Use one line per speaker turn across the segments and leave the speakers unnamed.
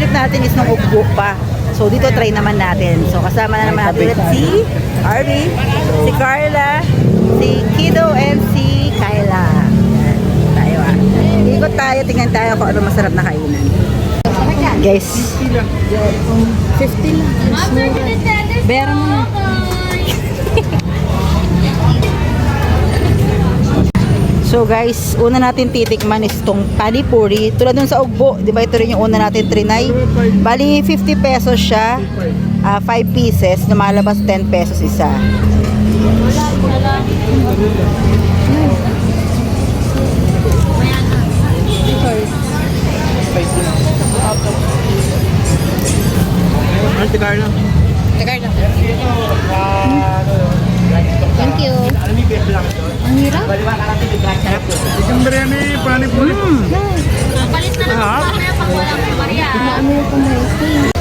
favorite natin is nung ugbo pa. So dito try naman natin. So kasama na naman natin ulit si Arby, si Carla, si Kido, and si Kyla. Yan, tayo ikot tayo, tingnan tayo kung ano masarap na kainan. Guys, 50 lang. Bera mo na. So guys, una natin titikman is itong panipuri. Tulad dun sa ugbo, di ba ito rin yung una natin trinay? Bali, 50 pesos siya. 5 pieces. Lumalabas 10 pesos isa.
Tegar lang.
Thank you. Ang hirap.
Yung biryani, panipuri.
Palit na lang ako mamaya pag walang Maria. Ano yung kumain?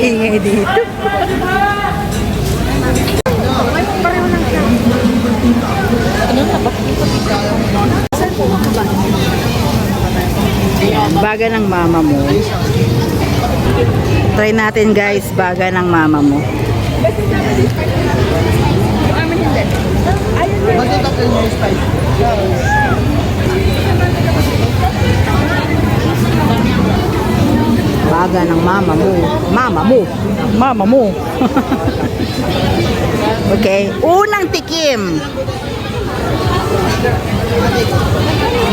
Ingay dito. Baga ng mama mo. Try natin guys, baga ng mama mo. Baga ng mama mo. Mama mo. Mama mo. Okay, unang tikim.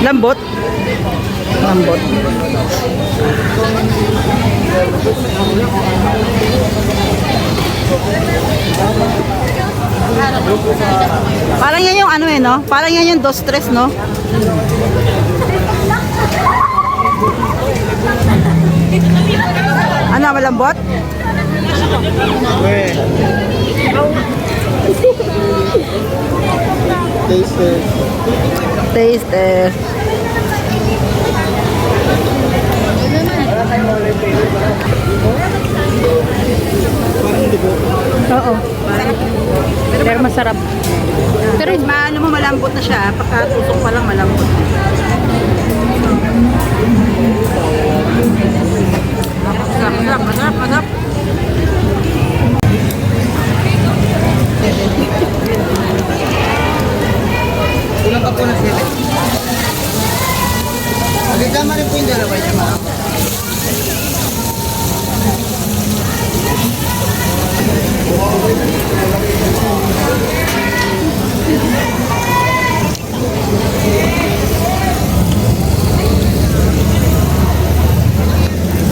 Lambot. Lambot. Parang yan yung ano no? Parang yan yung dos tres, no? Ano, malambot? Taste. Oo. Pero masarap. Pero maano mo, malambot na siya. Pagkatusok pa lang malambot. Masarap.
Kulang ka po na sila. Magkakama rin po yung dalawa.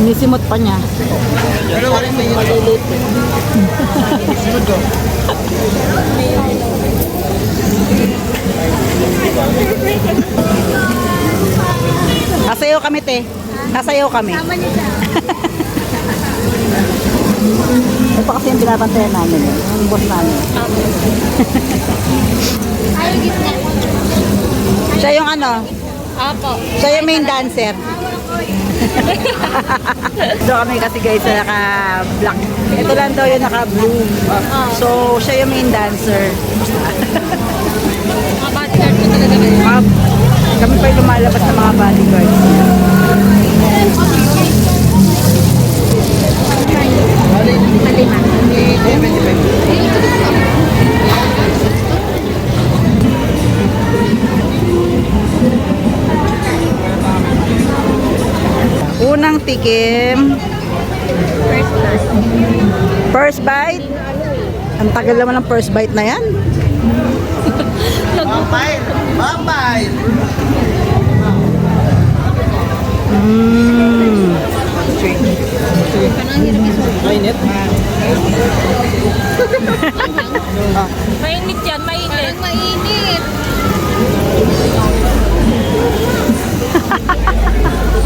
Nisimot pa niya.
Dalawa rin may maluluto. Sunod ko.
Nasayaw kami, te. Nasayaw kami. Ito kasi yung binabantayan namin. Yung boss namin.
Ayaw gitna.
Siya yung ano?
Apo.
Siya yung main dancer. So kami kasi guys na naka-black. Ito lang daw yung naka-blue. So siya yung main dancer.
Mga bodyguard ko talaga kayo.
Kami pa yung lumalabas ng mga bodyguards.
Malima.
Unang tikim. First bite. Ang tagal naman ng first bite na yan.
Bye-bye! Bye-bye! Mainit?
Mainit yan, mainit. Mainit.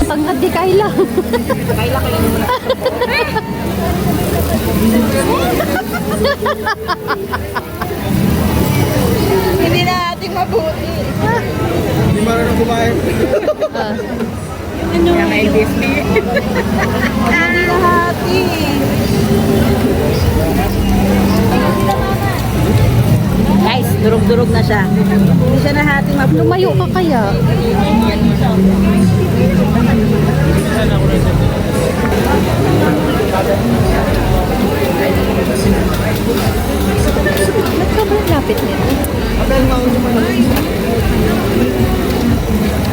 Pangkat di Kayla. Kayla kayo muna. Hindi na ating mabuti.
Hindi marunong kumain.
Ano?
Kaya may LBS me. Hati. Guys, durog-durog na siya. Hindi siya nahati.
Lumayo ka kaya? Ba't ka ba lapit nito?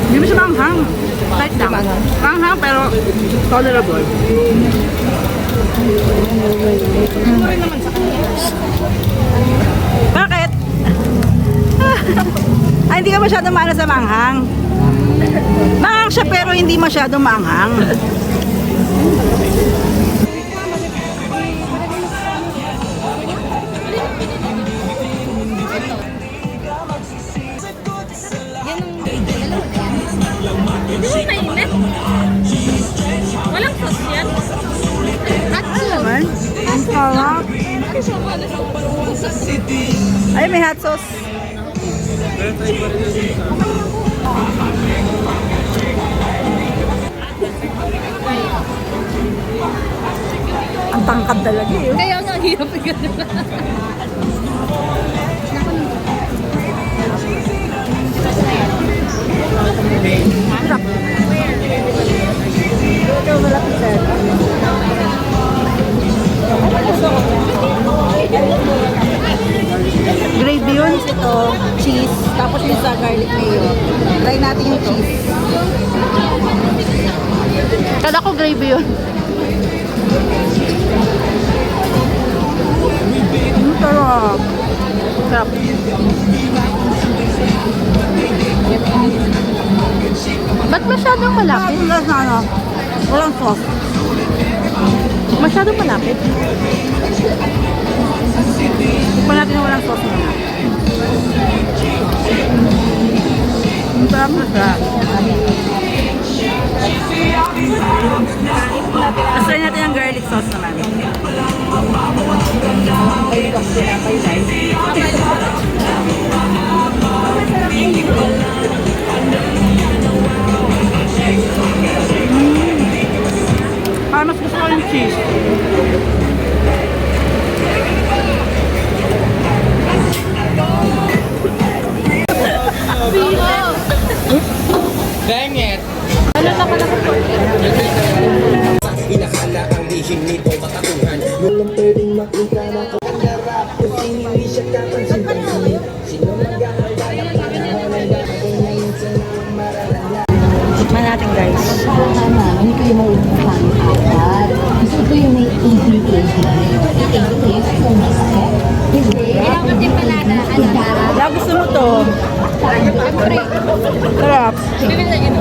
Hindi mo siya manghang. Kahit lang. Manghang pero tolerable. Bakit? Ay, hindi ka masyadong maano sa manghang. Manghang siya pero hindi masyadong manghang.
Hindi mo mainit? Walang sauce yan? Hot sauce.
Naman? Ang sarap. Ay, may hot sauce. Ang tangkad talaga eh.
Kaya nga hirap ganun.
Sarap. Ito, malapitan. Gravy yun. Ito, cheese. Tapos yung sa garlic mayo. Try natin yung cheese.
Kala ko gravy yun.
Sarap. Sarap.
Ba't masyadong malapit?
Tapos na ano, walang sauce.
Masyadong malapit.
Kung natin yung walang sauce na. Ang sarap na siya. Tapos try natin yung garlic sauce naman. Mas gusto ko yung cheese.
Dang it!
Ano na pala ko?
Inakala ang lihim nito katatuhan. Walang pwedeng makita na kapangarap kung hindi siya kapansin-pansin. Sino mag-aalala ng panahon ay dahil ngayon sa nang mararala.
Tikman natin guys.
Hindi ko yung mauupuhan agad. Gusto ko yung may easy kung masakit. Hindi.
Kailangan din pala na ano na.
Wala, gusto mo to.
Siyempre.
Sarap.
Bibili na yun.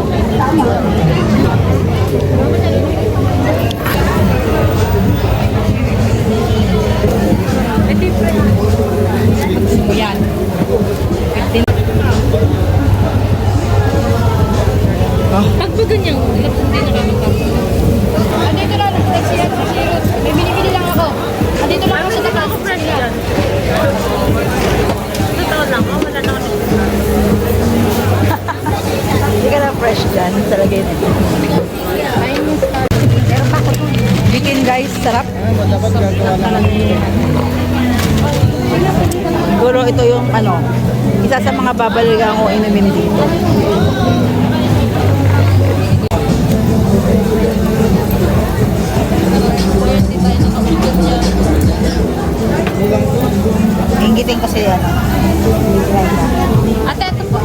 Yan.
Pag ba ganyan, lips hindi nakakapag. Andito na, nag-siya. May binibili lang ako. Andito lang ako sa takas. Fresh yan. Totoo lang, wala na kami.
Hindi ka na fresh dyan. Talaga yun.
Meron pa ako dun.
Bikin guys, sarap.
Dapat gagawa lang.
Siguro ito yung ano, isa sa mga babalikan ko inumin dito. Inggitin ko siya.
Ate, ito po.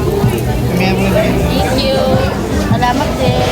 Meron din.
Thank you.
Salamat din.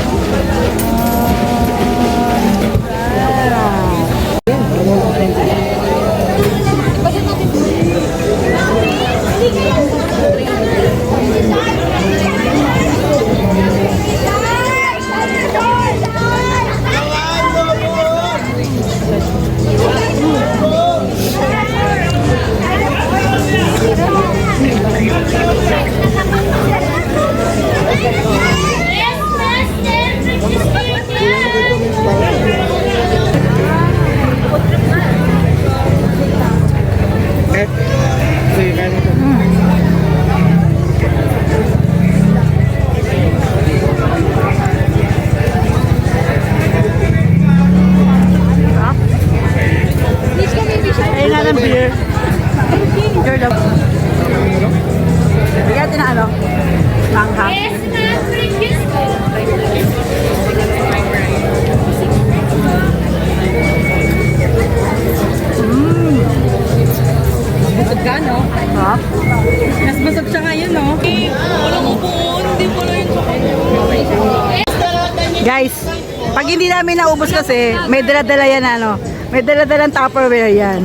Pag hindi namin naubos kasi, may dala-dala yan ano. May dala-dalang Tupperware yan.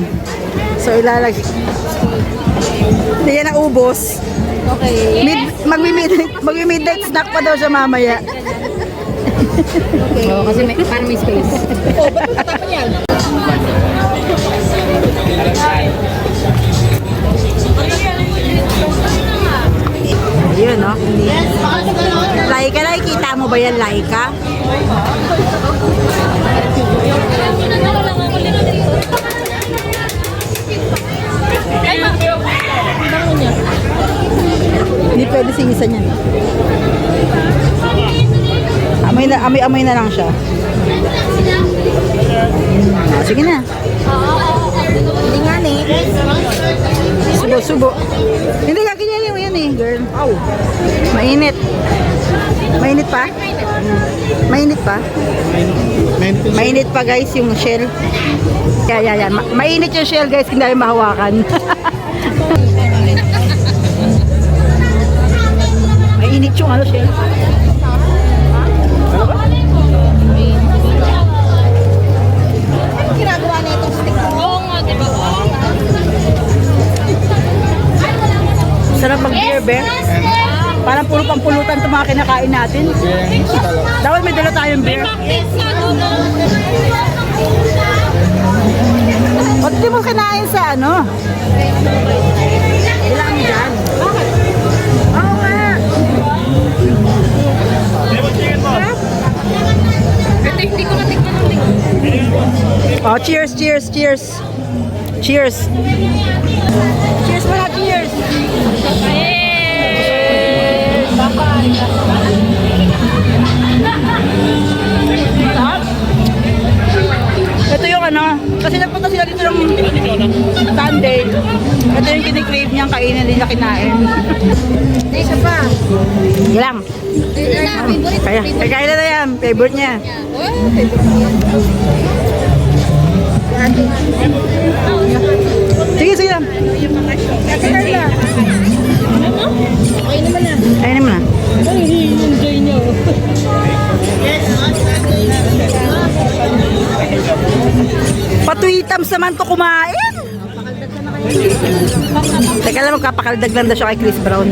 So ilalagay. Hindi yan naubos.
Okay.
Magmi-midnight snack pa daw siya mamaya.
Okay.
Oo, kasi parang may space.
Oh, ba't matapon yan?
Ayun, no? Laika, nakikita mo ba yan, Laika? Hindi pwede singisan yan. Amoy na lang siya. Sige na. Hindi nga ni. Subo. Hindi ka ganyan mo yan eh, girl. Mainit. Mainit pa? Mainit pa? Mainit pa guys yung shell. Yan. Mainit yung shell guys, hindi namin mahawakan. Mainit yung ano shell. Ginagawa na itong stick.
Oo nga, diba?
Sarap mag-beer, bear. Parang puro pampulutan itong mga kinakain natin. Dapat may dala tayong beer. Ba't di mo kinain sa ano? Ilang dyan? Bakit? Oo nga.
Ito hindi ko natikman ng linggo.
Oh, cheers. Cheers mga cheers. Ito yung ano, kasi nagpunta sila dito ng Sunday. Ito yung kinikrave niyang kainin, hindi niya kinain.
Isa pa.
Sige lang. Kaya na yan, favorite niya. Sige lang. Ayun naman na.
Enjoy nyo.
Patwitams naman to kumain. Teka lang, magkapakaldag lang daw siya kay Chris Brown.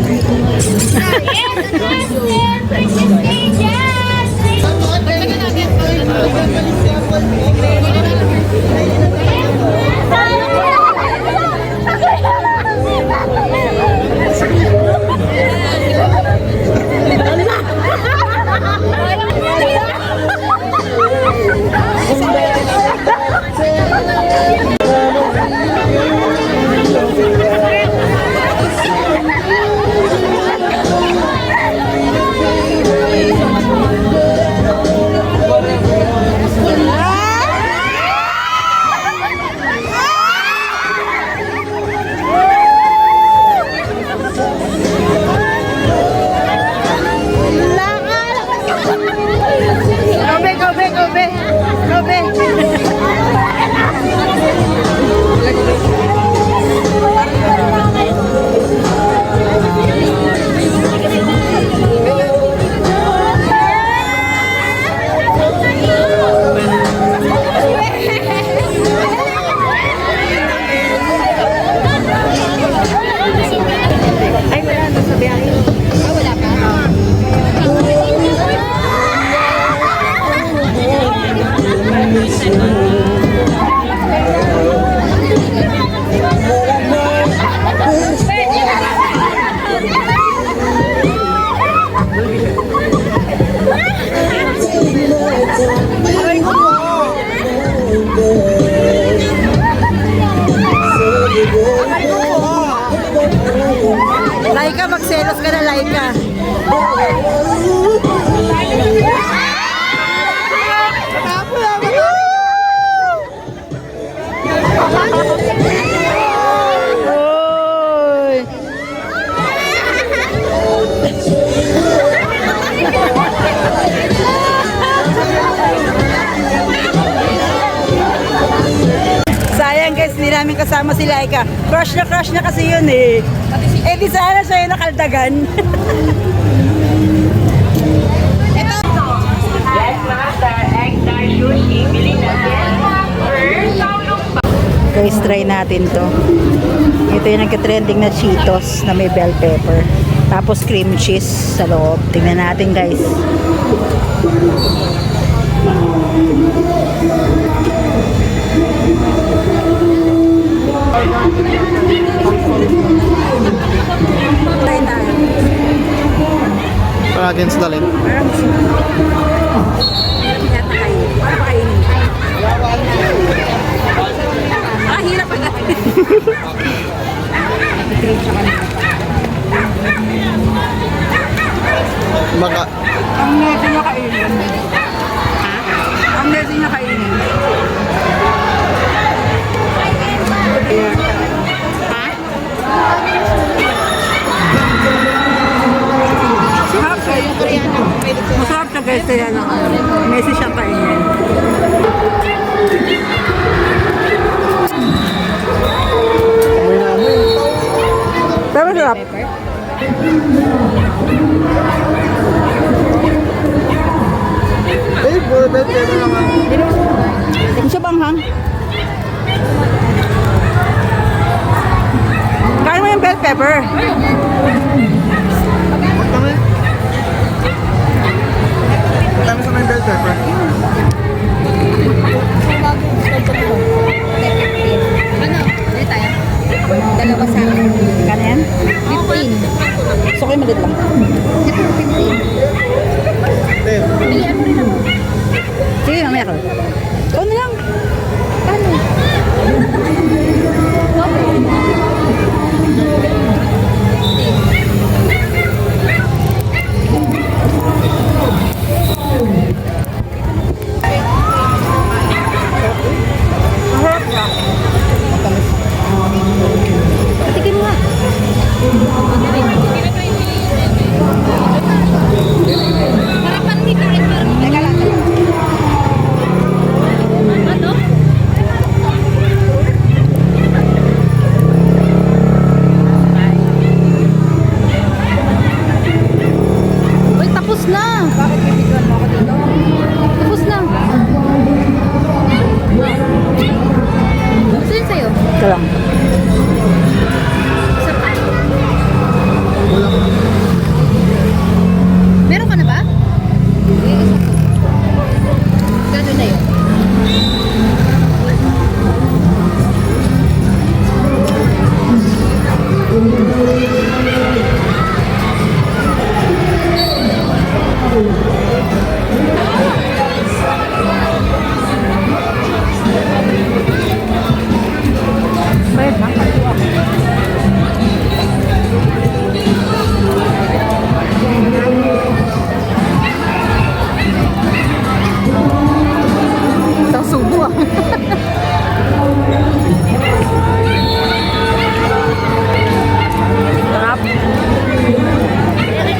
Go, be. Ay, wala na sa biyahe.
Wala pa.
Laika, magselos ka na, Laika. Oy. Sayang guys, hindi namin kasama si Laika. Crush na kasi yun eh. Eh di sana siya yung nakaldagan.
Yes, master. Egg
Guys, try natin to. Ito yung nagka-trending na Cheetos na may bell pepper. Tapos cream cheese sa loob. Tingnan natin guys. Try tayo.
Para natin sa dalhin.
Yata kayo. Para pakainin. Hirap pala.
Baka,
Ang medyo niya kainin. Ha? Ang medyo niya kainin. Ha? Sarap siya. Masarap siya guys. Kaya na Messi siya kainin. Pero sarap.
puro bell pepper naman.
Hindi siya banghang. Kaya mo yung bell pepper.
Kami. Kami sa may bell pepper.
Ano? Dali tayo. Dalawa sa akin.
Kano yan?
15.
Gusto ko yung malit lang.
Ito, 15. Bilihan mo rin ako.
Sige, mamaya ko. Ikaw na lang.
Paano? Patikin mo nga. Harapan dito. Teka lang. Ano? Uy, tapos na. Bakit bibigyan mo ako dito? Tapos na. Saan sa'yo?
Ito lang.
Isa pa. Meron ka na ba? Isa ko. Gano'n na yun. Isang subo ah.
Sarap.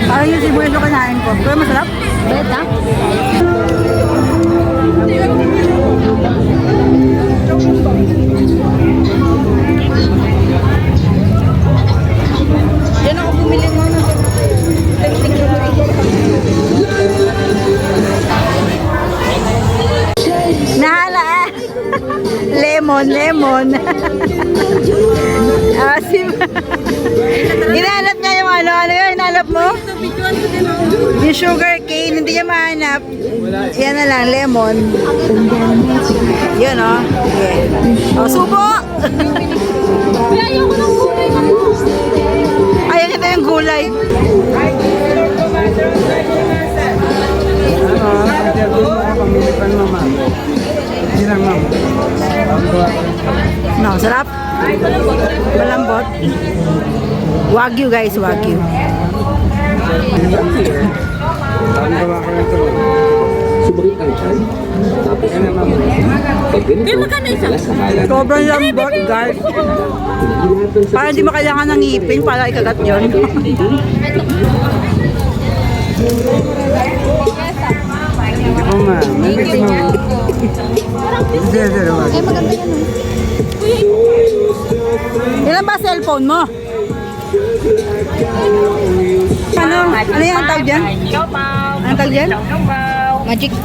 Parang yung sibuyas yung kinain ko. Pero masarap.
Beta?
Yan ako bumili mo ng Nahala ah. Lemon, lemon. Asim. Hinahanap niya yung ano yun? Hinahanap mo? Yung sugar cane, hindi niya mahanap. Yan na lang, lemon. Yun o. Oh. Yeah. Oh, subo!
Ayaw ko ng gulay na mo.
Ayan ito yung gulay. No, sarap. Malambot. Wagyu guys, wagyu.
Subalit ang tiyan. Tapos pag ganito, wala sa kalan.
Sobrang lambot guys. Para hindi mo kailangan ng ngipin para ikagat yun.
Hindi po ma. May bigay mo. Hindi, wag.
Eh, maganda yan.
Ilan ba cellphone mo? Ano? Ano yung tawag dyan? Anong tawag dyan?
Magic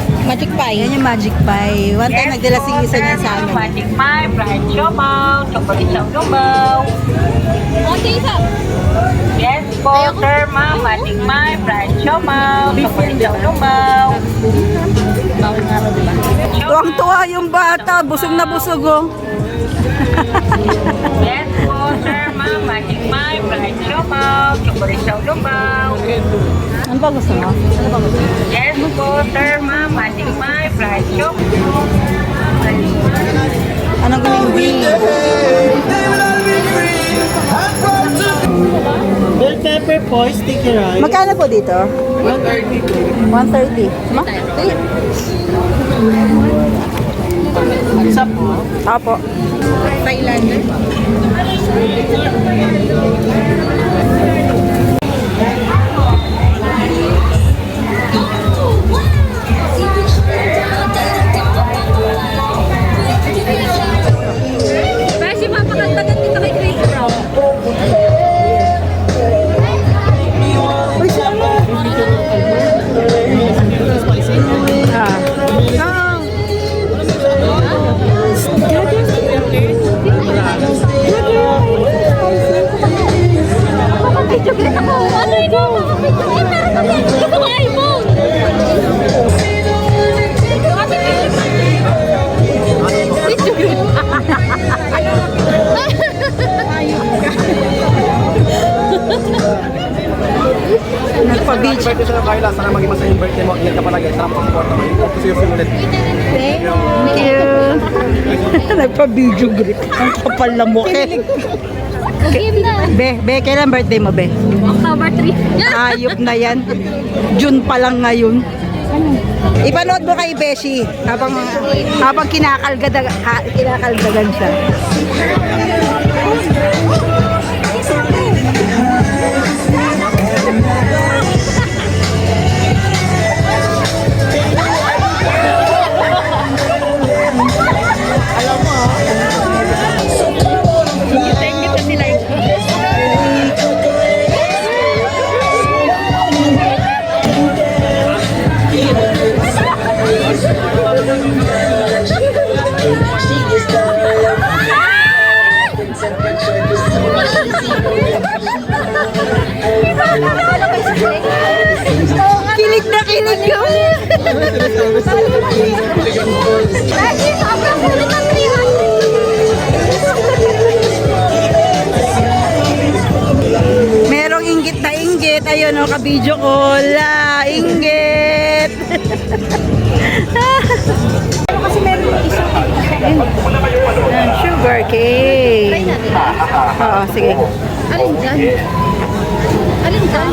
pie.
Yan yung magic pie. One time nagdala si Isa niya sa amin.
Magic pie, fried siopaw, chocolate siopaw.
Ate isa.
Yes po, sir, ma'am. Magic pie, fried siopaw, chocolate siopaw.
Tuwang-tuwa yung bata. Busog na busog oh.
Yes po, sir, ma'am. Magic pie, fried siopaw, chocolate siopaw.
Ano ba gusto mo? Ano ba gusto mo?
Yes po, sir, ma'am. Magic pie, fried siopaw.
Anong guling bing?
Bell pepper po, sticky rice.
Magkano po dito?
130.
130. Ma?
Isa po.
Apo.
Kasi mapakantagan dito kay Grace Brown.
Uy, siya mo. Ah.
Makapicture ako. Ano ito? Gusto ko iPhone.
Nagpa-beach.
Birthday sa Carla, sana maging masaya yung birthday mo. Ingat ka palagi. Sarap ang support mo. Hope to see you soon ulit.
Thank you. Nagpa-video grip. Ang kapal na mukhe.
Game na.
Be, kailan birthday mo, Be?
October 3.
Ayop na yan. June pa lang ngayon. Ipanood mo kay Beshi habang kinakaldagan siya. Kilig na kilig yun.
Lagi, sobrang kulit ang trihan.
Merong inggit na inggit. Ayun o, ka-video call. Inggit. Kasi meron yung isang sugar cake. Oo, sige.
Alin dyan? Alin dyan?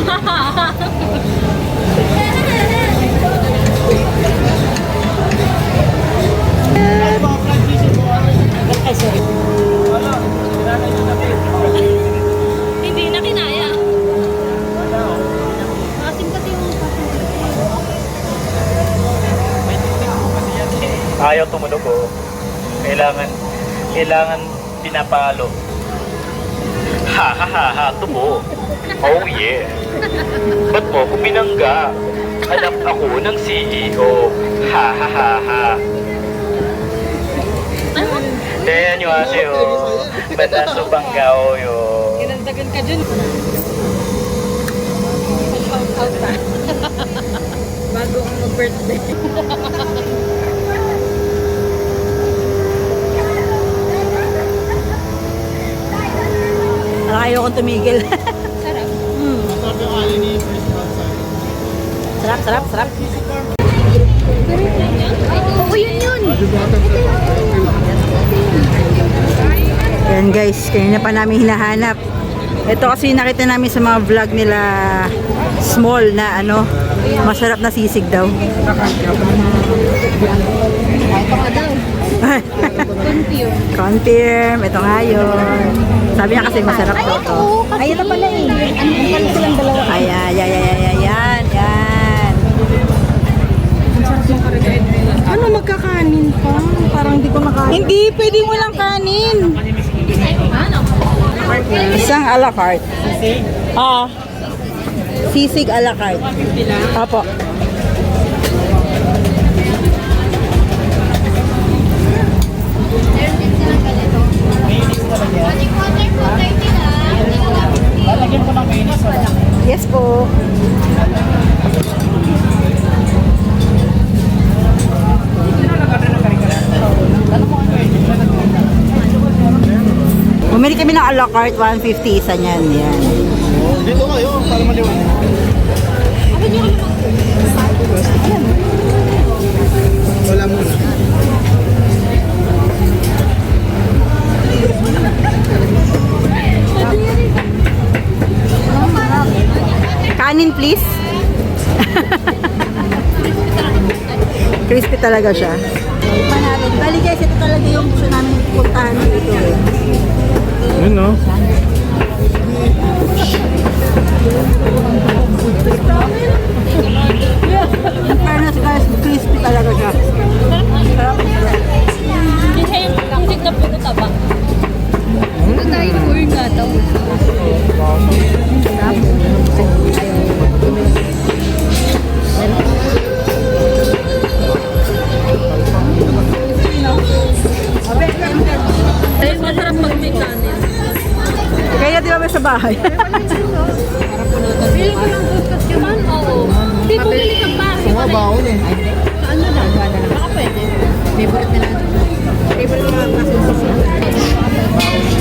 Hindi na kinaya. Asim kasi yung
Ayaw tumunog ko. Kailangan pinapalo. Ha ha ha ha, tumo. Oh yeah. Ba't mo ko binangga? Anak ako ng CEO. Ha ha ha ha. Ayan yung ase oh. Banda sa banggao yo.
Kinandagan ka dyan. Shout out bago ang mag-birthday.
Ayaw kong tumigil.
Sarap.
Sarap.
Oo, yun.
Yan guys, kanina pa namin hinahanap. Ito kasi nakita namin sa mga vlog nila small na ano, masarap na sisig daw.
Ito ka daw. Confirm.
Confirm, ito nga yun. Sabi niya kasi masarap daw to.
Ayun na pala eh. Ano pala silang dalawa?
Ayan.
Ano, magkakanin pa? Parang di ko nakain.
Hindi, pwede mo lang kanin. Isang a la carte. Sisig a la carte. Opo. Bumili kami ng a la carte, 150 isa niyan. Yan.
Dito kayo, para maliwanag. Wala muna.
Kanin, please. Crispy talaga siya. Pa natin. Bali guys, ito talaga yung gusto namin puntahan dito eh.
Yun, no?
In fairness guys, crispy talaga siya.
Hindi siya yung pusik na puto taba. Ito tayo yung nga daw. Dahil masarap mag-make kanin.
Kaya di ba may sa bahay?
Feeling ko lang buskas yun. Oo. Hindi ko bili ka pa.
Mga baon eh.
Ano lang? Baka pwede. Favorite na lang. Favorite na lang.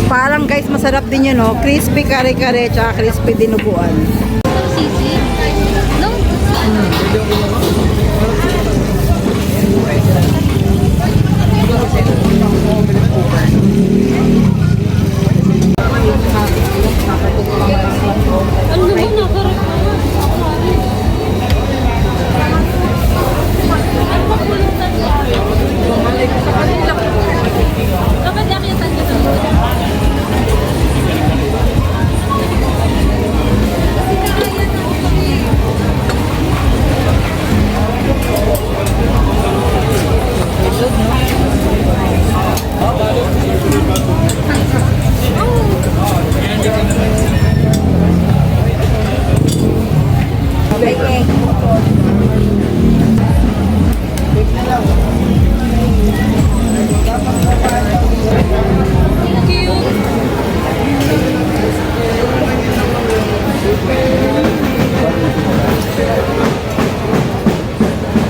Parang guys, masarap din yun, no? Crispy kare-kare, tsaka crispy dinuguan.
Sisi. No? Ano naman nakarap na? Dapat nakita niyo na.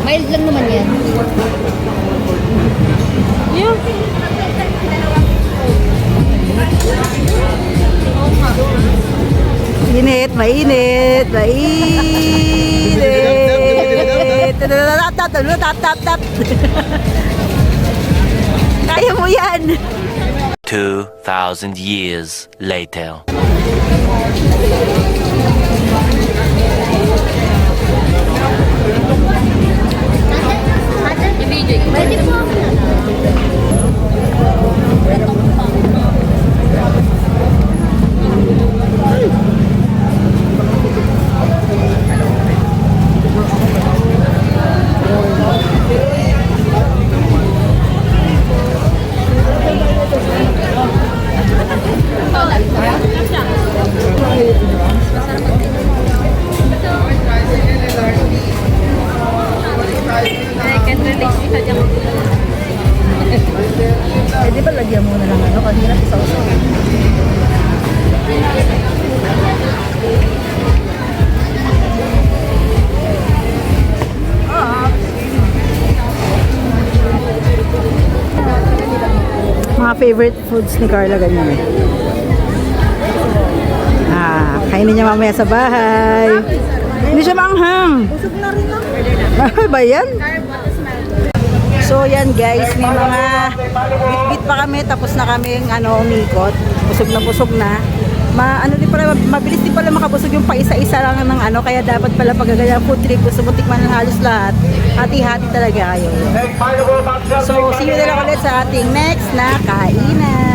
Mild lang naman yan.
Init, mainit, mainit. Tap. Kaya mo yan.
2,000 years later.
Pwede po ako na. I can relate isa dyan.
Eh, di ba lagyan mo na lang ano? Kanina sa sausaw. Mga favorite foods ni Carla ganyan eh. Kainin niya mamaya sa bahay. Hindi siya maanghang. Busog na rin ako. Ba yan? So yan guys, may mga bit-bit pa kami, tapos na kami umikot. Busog na. Ano din pala, mabilis din pala makabusog yung paisa-isa lang ng kaya dapat pala pag ganyan food trip, gusto mo tikman ng halos lahat, hati-hati talaga kayo. So see you na lang ulit sa ating next na kainan.